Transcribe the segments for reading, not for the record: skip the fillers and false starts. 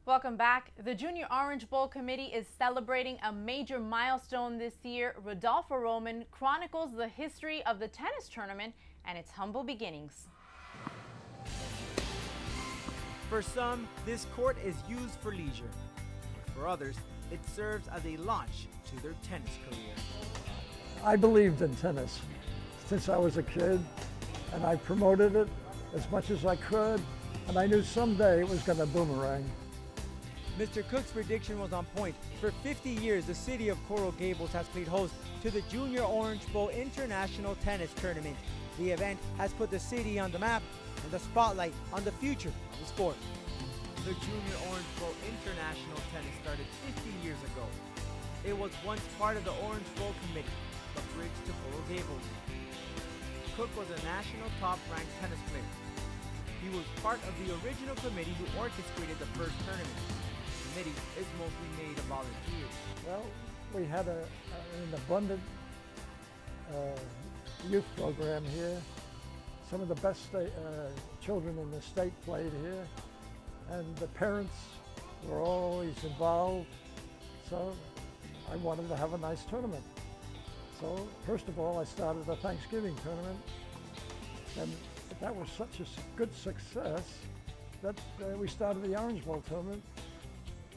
Welcome back. The Junior Orange Bowl Committee is celebrating a major milestone this year. Rodolfo Roman chronicles the history of the tennis tournament and its humble beginnings. For some, this court is used for leisure. For others, it serves as a launch to their tennis career. I believed in tennis since I was a kid, and I promoted it as much as I could, and I knew someday it was going to boomerang. Mr. Cook's prediction was on point. For 50 years, the city of Coral Gables has played host to the Junior Orange Bowl International Tennis Tournament. The event has put the city on the map and the spotlight on the future of the sport. The Junior Orange Bowl International Tennis started 50 years ago. It was once part of the Orange Bowl Committee, but bridged to Coral Gables. Cook was a national top-ranked tennis player. He was part of the original committee who orchestrated the first tournament. The committee is mostly made of volunteers. Well, we had an abundant youth program here. Some of the best children in the state played here, and the parents were always involved, so I wanted to have a nice tournament. So first of all, I started a Thanksgiving tournament, and that was such a good success that we started the Orange Bowl tournament,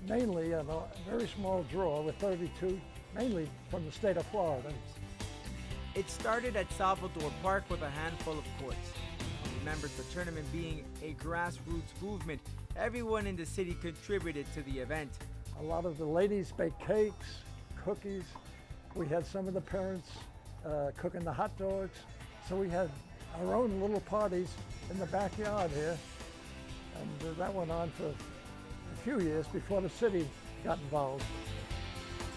mainly in a very small draw with 32, mainly from the state of Florida. It started at Salvador Park with a handful of courts. He remembers the tournament being a grassroots movement. Everyone in the city contributed to the event. A lot of the ladies baked cakes, cookies. We had some of the parents cooking the hot dogs. So we had our own little parties in the backyard here. And that went on for a few years before the city got involved.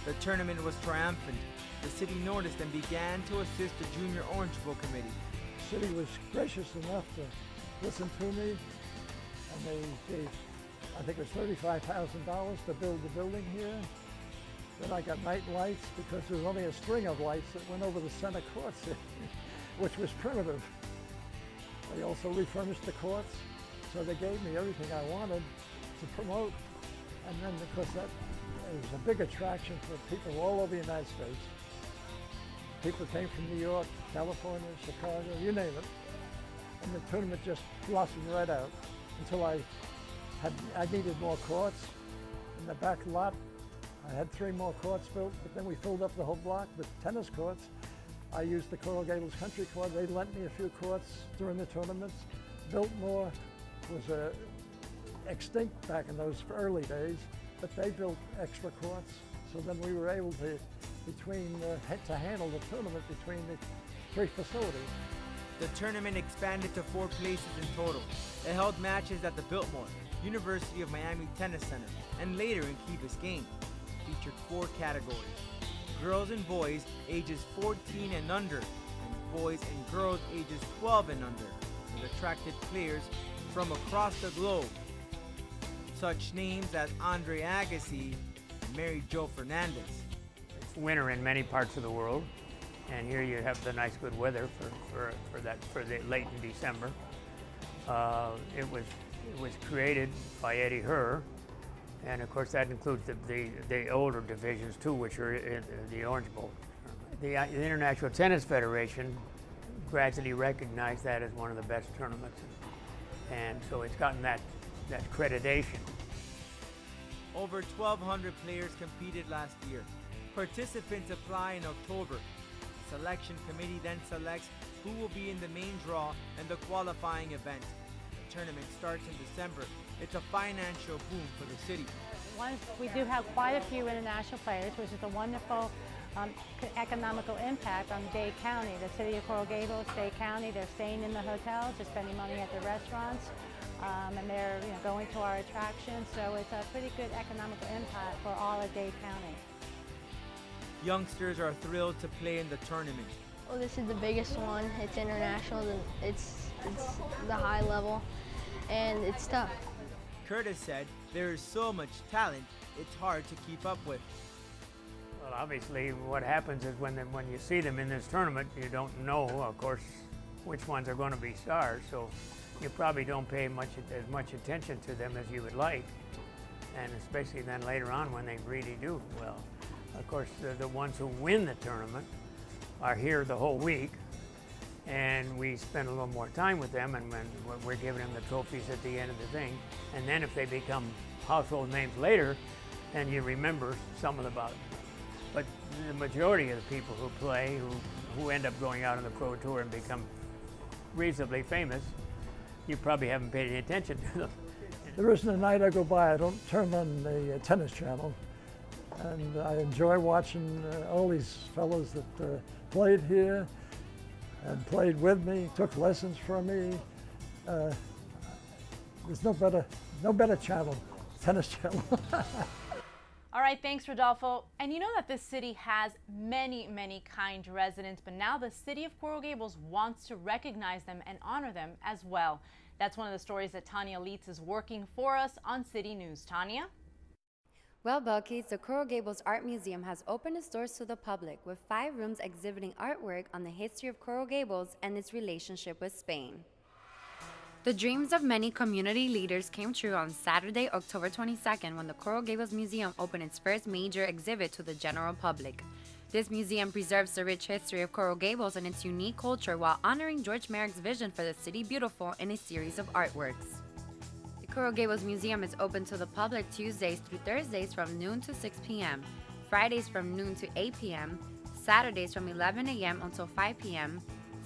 The tournament was triumphant. The city noticed and began to assist the Junior Orange Bowl Committee. The city was gracious enough to listen to me, and they gave, I think it was $35,000 to build the building here. Then I got night lights because there was only a string of lights that went over the center courts, which was primitive. They also refurnished the courts, so they gave me everything I wanted to promote. And then, of course, that was a big attraction for people all over the United States. People came from New York, California, Chicago, you name it. And the tournament just blossomed right out until I needed more courts. In the back lot, I had 3 more courts built, but then we filled up the whole block with tennis courts. I used the Coral Gables Country Club. They lent me a few courts during the tournaments. Biltmore was extinct back in those early days, but they built extra courts. So then we were able to handle the tournament between the 3 facilities. The tournament expanded to 4 places in total. It held matches at the Biltmore, University of Miami Tennis Center, and later in Key Biscayne. It featured 4 categories: girls and boys ages 14 and under, and boys and girls ages 12 and under. It attracted players from across the globe, such names as Andre Agassi and Mary Jo Fernandez. It's winter in many parts of the world, and here you have the nice good weather for the late in December. It was created by Eddie Herr, and of course that includes the older divisions too, which are in the Orange Bowl. The International Tennis Federation gradually recognized that as one of the best tournaments, and so it's gotten that accreditation. Over 1,200 players competed last year. Participants apply in October. The selection committee then selects who will be in the main draw and the qualifying event. The tournament starts in December. It's a financial boom for the city. We do have quite a few international players, which is a wonderful economical impact on Dade County. The city of Coral Gables, Dade County, they're staying in the hotels, they're spending money at the restaurants, and they're going to our attractions. So it's a pretty good economical impact for all of Dade County. Youngsters are thrilled to play in the tournament. Oh, this is the biggest one. It's international. It's the high level, and it's tough. Curtis said there is so much talent, it's hard to keep up with. Well, obviously, what happens is when you see them in this tournament, you don't know, of course, which ones are going to be stars. So you probably don't pay as much attention to them as you would like. and especially then later on when they really do well. Of course, the ones who win the tournament are here the whole week, and we spend a little more time with them, and when we're giving them the trophies at the end of the thing. And then if they become household names later, then you remember some of about. But the majority of the people who play, who end up going out on the pro tour and become reasonably famous, you probably haven't paid any attention to them. There isn't a night I go by I don't turn on the tennis channel, and I enjoy watching all these fellows that played here and played with me, took lessons from me. There's no better channel, tennis channel. All right, thanks, Rodolfo. And you know that this city has many, many kind residents, but now the city of Coral Gables wants to recognize them and honor them as well. That's one of the stories that Tanya Leitz is working for us on City News. Tanya? Well, Belkis, the Coral Gables Art Museum has opened its doors to the public with 5 rooms exhibiting artwork on the history of Coral Gables and its relationship with Spain. The dreams of many community leaders came true on Saturday, October 22nd, when the Coral Gables Museum opened its first major exhibit to the general public. This museum preserves the rich history of Coral Gables and its unique culture while honoring George Merrick's vision for the city beautiful in a series of artworks. The Coral Gables Museum is open to the public Tuesdays through Thursdays from noon to 6 p.m., Fridays from noon to 8 p.m., Saturdays from 11 a.m. until 5 p.m.,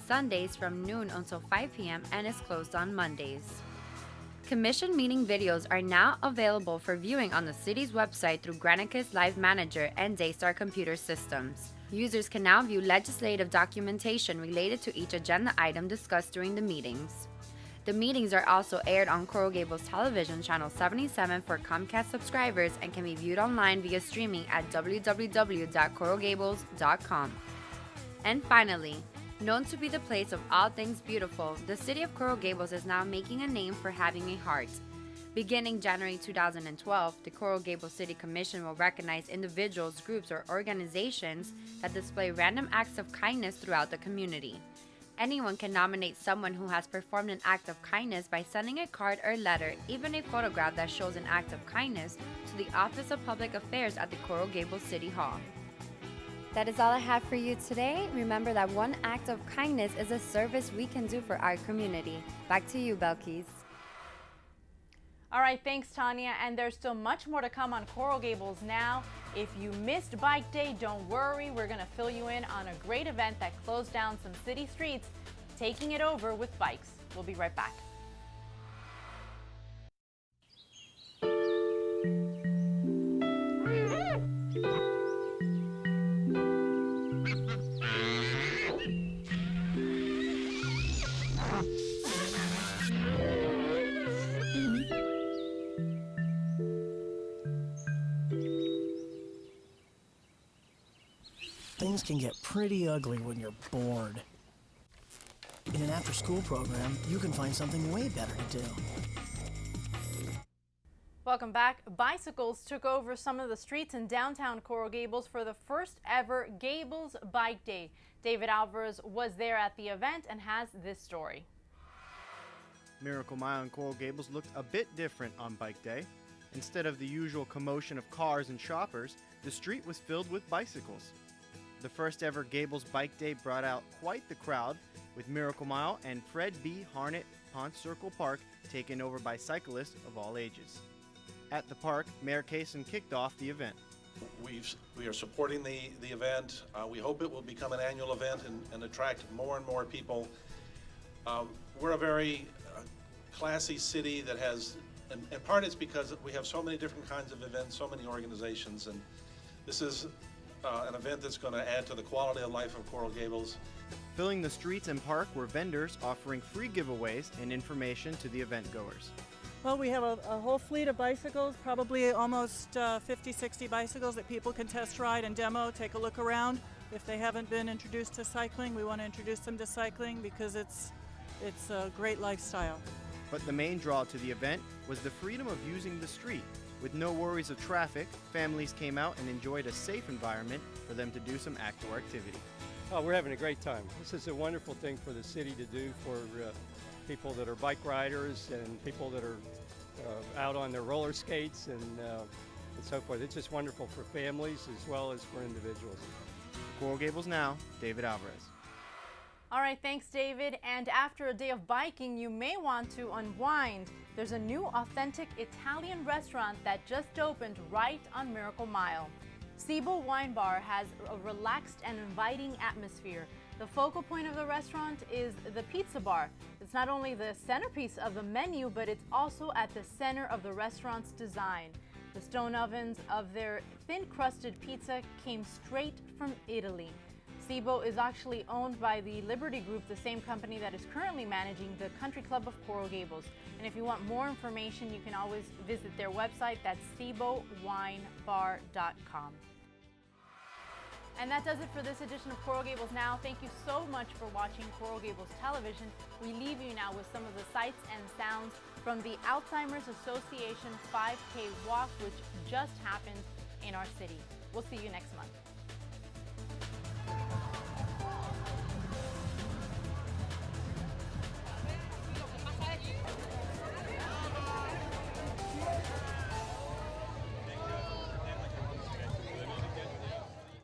Sundays from noon until 5 p.m. and is closed on Mondays. Commission meeting videos are now available for viewing on the city's website through Granicus Live Manager and Daystar computer systems. Users can now view legislative documentation related to each agenda item discussed during the meetings. The meetings are also aired on Coral Gables Television Channel 77 for Comcast subscribers and can be viewed online via streaming at www.coralgables.com. And finally, known to be the place of all things beautiful, the city of Coral Gables is now making a name for having a heart. Beginning January 2012, the Coral Gables City Commission will recognize individuals, groups, or organizations that display random acts of kindness throughout the community. Anyone can nominate someone who has performed an act of kindness by sending a card or letter, even a photograph that shows an act of kindness, to the Office of Public Affairs at the Coral Gables City Hall. That is all I have for you today. Remember that one act of kindness is a service we can do for our community. Back to you, Belkis. All right, thanks, Tanya. And there's still much more to come on Coral Gables Now. If you missed Bike Day, don't worry. We're going to fill you in on a great event that closed down some city streets, taking it over with bikes. We'll be right back. Things can get pretty ugly when you're bored. In an after-school program, you can find something way better to do. Welcome back. Bicycles took over some of the streets in downtown Coral Gables for the first ever Gables Bike Day. David Alvarez was there at the event and has this story. Miracle Mile in Coral Gables looked a bit different on Bike Day. Instead of the usual commotion of cars and shoppers, the street was filled with bicycles. The first ever Gables Bike Day brought out quite the crowd, with Miracle Mile and Fred B. Harnett Ponce Circle Park taken over by cyclists of all ages. At the park, Mayor Kaysen kicked off the event. We are supporting the event. We hope it will become an annual event and attract more and more people. We're a very classy city that has, and part it's because we have so many different kinds of events, so many organizations, and this is an event that's going to add to the quality of life of Coral Gables. Filling the streets and park were vendors offering free giveaways and information to the event goers. Well, we have a whole fleet of bicycles, probably almost 50, 60 bicycles that people can test ride and demo, take a look around. If they haven't been introduced to cycling, we want to introduce them to cycling because it's a great lifestyle. But the main draw to the event was the freedom of using the street. With no worries of traffic, families came out and enjoyed a safe environment for them to do some outdoor activity. Oh, we're having a great time. This is a wonderful thing for the city to do for people that are bike riders and people that are out on their roller skates and so forth. It's just wonderful for families as well as for individuals. Coral Gables Now, David Alvarez. All right, thanks, David. And after a day of biking, you may want to unwind. There's a new authentic Italian restaurant that just opened right on Miracle Mile. Cibo Wine Bar has a relaxed and inviting atmosphere. The focal point of the restaurant is the pizza bar. It's not only the centerpiece of the menu, but it's also at the center of the restaurant's design. The stone ovens of their thin-crusted pizza came straight from Italy. Cibo is actually owned by the Liberty Group, the same company that is currently managing the Country Club of Coral Gables. And if you want more information, you can always visit their website. That's cibowinebar.com. And that does it for this edition of Coral Gables Now. Thank you so much for watching Coral Gables Television. We leave you now with some of the sights and sounds from the Alzheimer's Association 5K walk, which just happened in our city. We'll see you next month.